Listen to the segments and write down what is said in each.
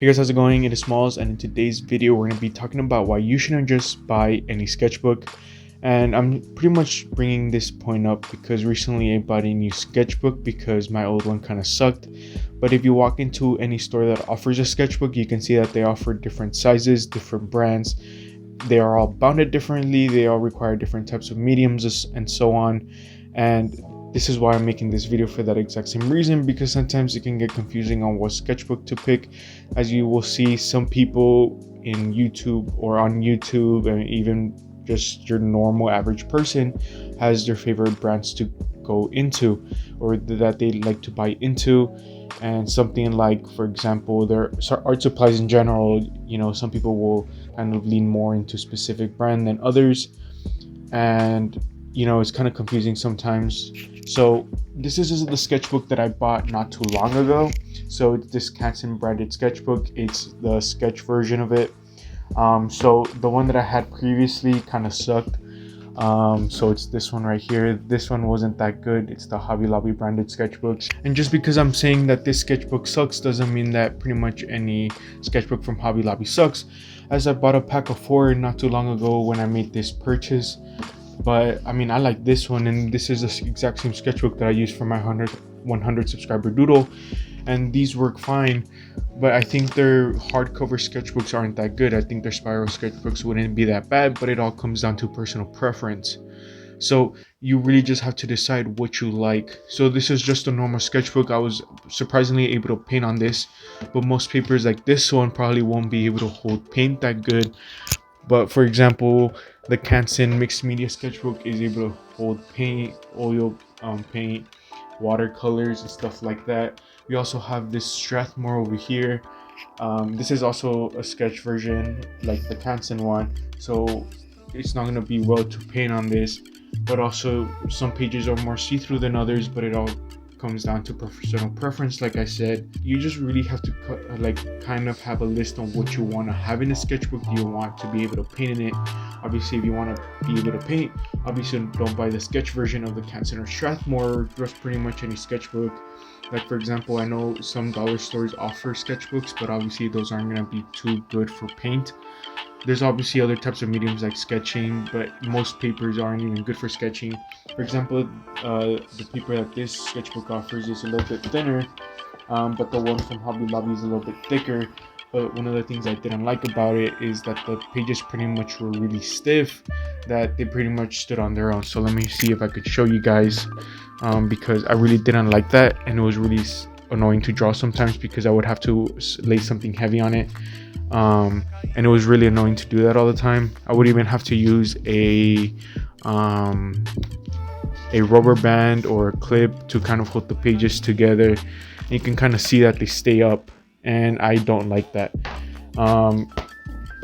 Hey guys, how's it going? It is Smalls, and in today's video we're going to be talking about why you shouldn't just buy any sketchbook. And I'm pretty much bringing this point up because recently I bought a new sketchbook because my old one kind of sucked. But if you walk into any store that offers a sketchbook, you can see that they offer different sizes, different brands. They are all bounded differently, they all require different types of mediums and so on. And this is why I'm making this video, for that exact same reason, because sometimes it can get confusing on what sketchbook to pick. As you will see, some people in YouTube or on YouTube, and even just your normal average person, has their favorite brands to go into or that they like to buy into. And something like, for example, their art supplies in general, some people will kind of lean more into specific brand than others, and it's kind of confusing sometimes. So this is the sketchbook that I bought not too long ago. So it's this Canson branded sketchbook. It's the sketch version of it. So the one that I had previously kind of sucked. So it's this one right here. This one wasn't that good. It's the Hobby Lobby branded sketchbooks. And just because I'm saying that this sketchbook sucks doesn't mean that pretty much any sketchbook from Hobby Lobby sucks, as I bought a pack of 4 not too long ago when I made this purchase. But I mean, I like this one, and this is the exact same sketchbook that I used for my 100 subscriber doodle, and these work fine. But I think their hardcover sketchbooks aren't that good. I think their spiral sketchbooks wouldn't be that bad, but it all comes down to personal preference. So you really just have to decide what you like. So this is just a normal sketchbook. I was surprisingly able to paint on this, but most papers like this one probably won't be able to hold paint that good. But for example, the Canson mixed media sketchbook is able to hold paint, oil paint, watercolors and stuff like that. We also have this Strathmore over here. This is also a sketch version like the Canson one, so it's not going to be well to paint on this. But also some pages are more see-through than others, but it all comes down to personal preference. Like I said, you just really have to kind of have a list on what you want to have in a sketchbook. Do you want to be able to paint in it? Obviously, if you want to be able to paint, obviously don't buy the sketch version of the Canson or Strathmore, or just pretty much any sketchbook. Like for example, I know some dollar stores offer sketchbooks, but obviously those aren't going to be too good for paint. There's obviously other types of mediums like sketching, but most papers aren't even good for sketching. For example, the paper that this sketchbook offers is a little bit thinner, but the one from Hobby Lobby is a little bit thicker. But one of the things I didn't like about it is that the pages pretty much were really stiff, that they pretty much stood on their own. So let me see if I could show you guys, because I really didn't like that, and it was really annoying to draw sometimes because I would have to lay something heavy on it. And it was really annoying to do that all the time. I would even have to use a rubber band or a clip to kind of hold the pages together. And you can kind of see that they stay up, and I don't like that.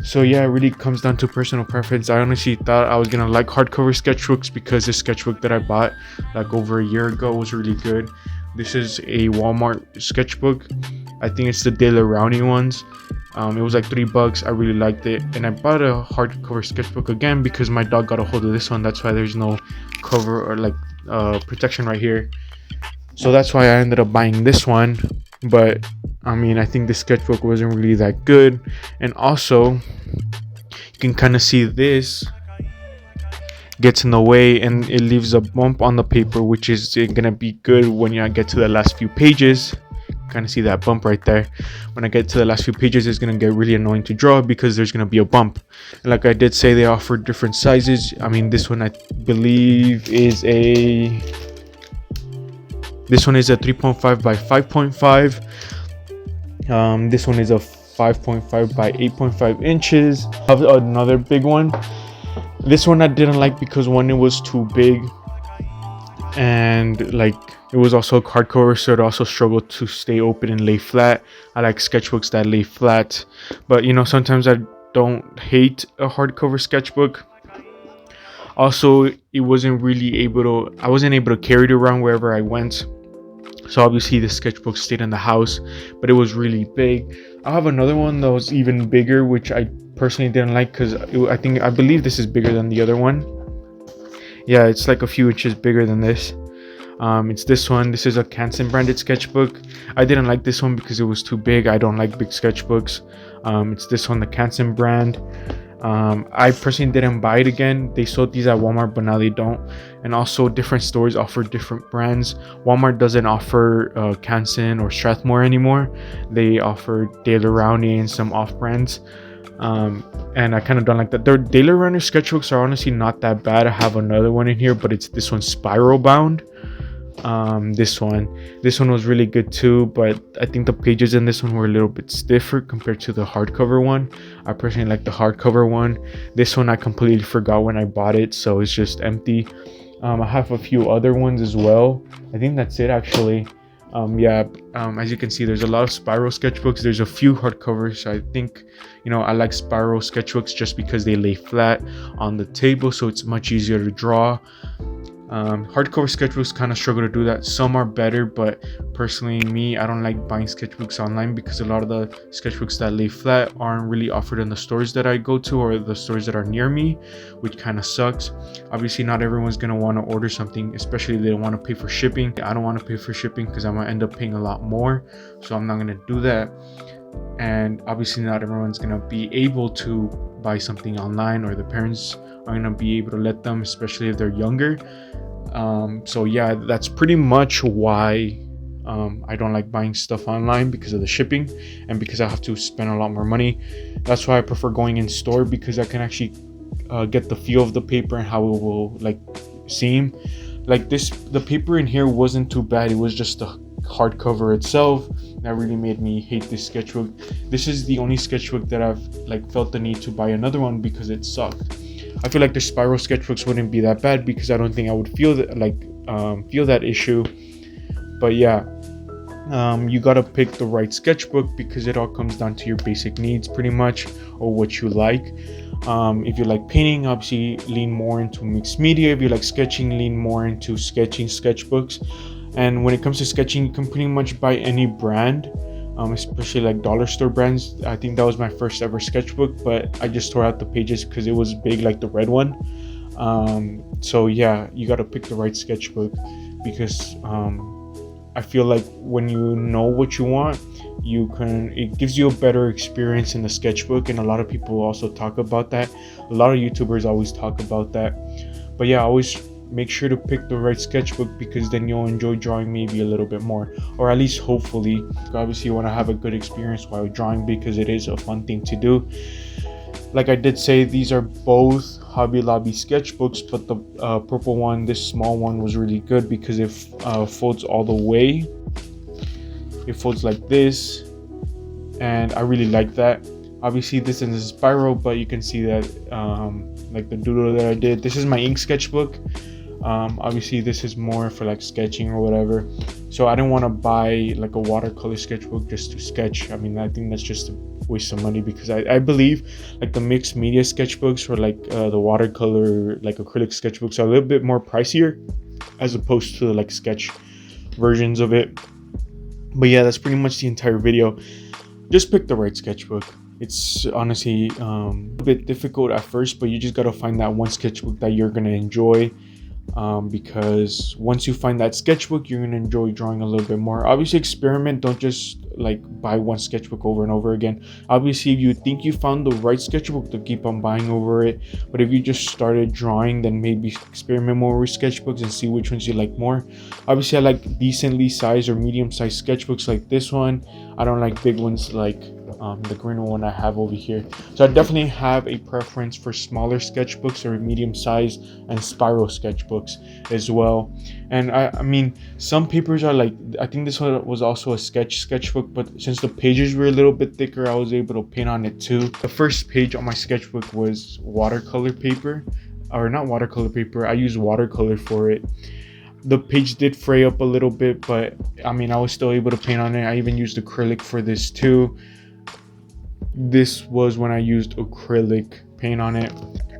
So yeah, it really comes down to personal preference. I honestly thought I was gonna like hardcover sketchbooks because this sketchbook that I bought like over a year ago was really good. This is a Walmart sketchbook. I think it's the De La Rowney ones. It was like $3. I really liked it, and I bought a hardcover sketchbook again because my dog got a hold of this one. That's why there's no cover or protection right here. So that's why I ended up buying this one. But I mean, I think the sketchbook wasn't really that good, and also you can kind of see this gets in the way and it leaves a bump on the paper, which is gonna be good when you get to the last few pages. Kind of see that bump right there. When I get to the last few pages, it's gonna get really annoying to draw because there's gonna be a bump. And like I did say, they offer different sizes. I mean, this one I believe is a 3.5 by 5.5. This one is a 5.5 by 8.5 inches. Another big one. This one I didn't like because one, it was too big, and it was also hardcover, so it also struggled to stay open and lay flat. I like sketchbooks that lay flat, but sometimes I don't hate a hardcover sketchbook. Also, I wasn't able to carry it around wherever I went. So obviously the sketchbook stayed in the house, but it was really big. I have another one that was even bigger, which I personally didn't like because I believe this is bigger than the other one. Yeah, it's like a few inches bigger than this. It's this one. This is a Canson branded sketchbook. I didn't like this one because it was too big. I don't like big sketchbooks. It's this one, the Canson brand. I personally didn't buy it again. They sold these at Walmart, but now they don't. And also different stores offer different brands. Walmart doesn't offer Canson or Strathmore anymore. They offer Daler Rowney and some off brands. And I kind of don't like that. Their Daler Rowney sketchbooks are honestly not that bad. I have another one in here, but it's this one, spiral bound. This one was really good too, but I think the pages in this one were a little bit stiffer compared to the hardcover one. I personally like the hardcover one. This one I completely forgot when I bought it, so it's just empty. I have a few other ones as well. I think that's it actually. As you can see, there's a lot of spiral sketchbooks. There's a few hardcovers. I think, I like spiral sketchbooks just because they lay flat on the table, so it's much easier to draw. Hardcover sketchbooks kind of struggle to do that. Some are better, but personally me, I don't like buying sketchbooks online because a lot of the sketchbooks that lay flat aren't really offered in the stores that I go to or the stores that are near me, which kind of sucks. Obviously not everyone's gonna want to order something, especially if they don't want to pay for shipping. I don't want to pay for shipping because I'm gonna end up paying a lot more, so I'm not gonna do that. And obviously not everyone's gonna be able to buy something online, or the parents are gonna be able to let them, especially if they're younger. So yeah, that's pretty much why I don't like buying stuff online, because of the shipping and because I have to spend a lot more money. That's why I prefer going in store, because I can actually get the feel of the paper and how it will seem. The paper in here wasn't too bad. It was just the hardcover itself that really made me hate this sketchbook. This is the only sketchbook that I've felt the need to buy another one because it sucked. I feel like the spiral sketchbooks wouldn't be that bad because I don't think I would feel that issue. But yeah, you gotta pick the right sketchbook because it all comes down to your basic needs pretty much, or what you like. If you like painting, obviously lean more into mixed media. If you like sketching, lean more into sketching sketchbooks. And when it comes to sketching, you can pretty much buy any brand, especially dollar store brands. I think that was my first ever sketchbook, but I just tore out the pages because it was big, like the red one. So yeah, you got to pick the right sketchbook, because I feel like when you know what you want, it gives you a better experience in the sketchbook. And a lot of people also talk about that. A lot of YouTubers always talk about that. But yeah, always make sure to pick the right sketchbook, because then you'll enjoy drawing maybe a little bit more, or at least hopefully. Obviously you want to have a good experience while drawing, because it is a fun thing to do. Like I did say, these are both Hobby Lobby sketchbooks, but the purple one, this small one, was really good because it folds all the way. It folds like this, and I really like that. Obviously this is a spiral, but you can see that the doodle that I did. This is my ink sketchbook. Obviously this is more for sketching or whatever, so I didn't want to buy a watercolor sketchbook just to sketch. I mean, I think that's just a waste of money, because I believe the mixed media sketchbooks, or the watercolor acrylic sketchbooks, are a little bit more pricier as opposed to sketch versions of it. But yeah, that's pretty much the entire video. Just pick the right sketchbook. It's honestly a bit difficult at first, but you just gotta find that one sketchbook that you're gonna enjoy, because once you find that sketchbook, you're gonna enjoy drawing a little bit more. Obviously experiment, don't just buy one sketchbook over and over again. Obviously if you think you found the right sketchbook, to keep on buying over it. But if you just started drawing, then maybe experiment more with sketchbooks and see which ones you like more. Obviously I like decently sized or medium sized sketchbooks like this one. I don't like big ones like the green one I have over here. So I definitely have a preference for smaller sketchbooks or medium size and spiral sketchbooks as well. And I mean, some papers are I think this one was also a sketchbook, but since the pages were a little bit thicker, I was able to paint on it too. The first page on my sketchbook was watercolor paper, or not watercolor paper, I used watercolor for it. The page did fray up a little bit, but I mean, I was still able to paint on it. I even used acrylic for this too. This was when I used acrylic paint on it.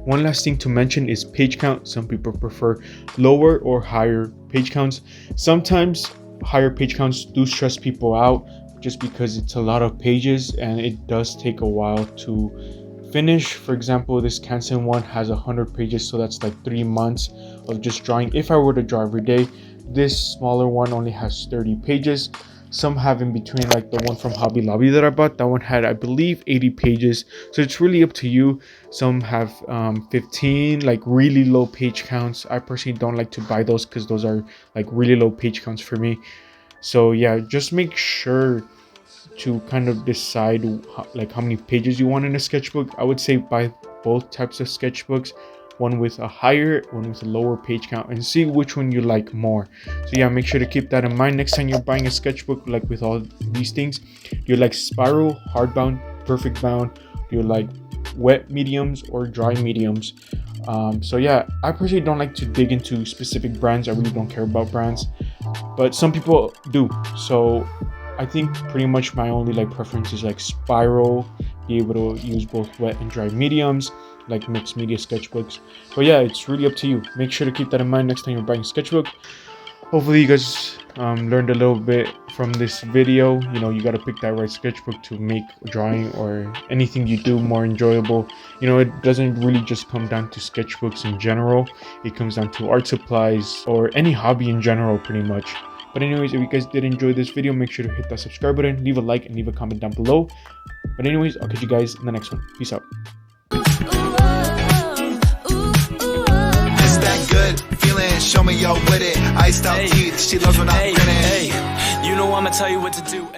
One last thing to mention is page count. Some people prefer lower or higher page counts. Sometimes higher page counts do stress people out, just because it's a lot of pages and it does take a while to finish. For example, this Canson one has 100 pages, so that's 3 months of just drawing. If I were to draw every day, This smaller one only has 30 pages. Some have in between, like the one from Hobby Lobby that I bought. That one had, I believe, 80 pages. So it's really up to you. Some have 15, like really low page counts. I personally don't like to buy those because those are like really low page counts for me. So yeah, just make sure to kind of decide how many pages you want in a sketchbook. I would say buy both types of sketchbooks, one with a higher, one with a lower page count, and see which one you like more. So yeah, make sure to keep that in mind next time you're buying a sketchbook. Like with all these things, do you like spiral, hardbound, perfect bound? Do you like wet mediums or dry mediums? So yeah, I personally don't like to dig into specific brands. I really don't care about brands, but some people do. So I think pretty much my only like preference is like spiral, be able to use both wet and dry mediums, like mixed media sketchbooks. But yeah, it's really up to you. Make sure to keep that in mind next time you're buying a sketchbook. Hopefully you guys learned a little bit from this video. You know, you got to pick that right sketchbook to make drawing or anything you do more enjoyable. You know, it doesn't really just come down to sketchbooks in general. It comes down to art supplies or any hobby in general, pretty much. But anyways, if you guys did enjoy this video, make sure to hit that subscribe button, leave a like, and leave a comment down below. But anyways, I'll catch you guys in the next one. Peace out. It's that good feeling, show me your with it. Iced out teeth, she loves when I grin it. You know I'ma tell you what to do.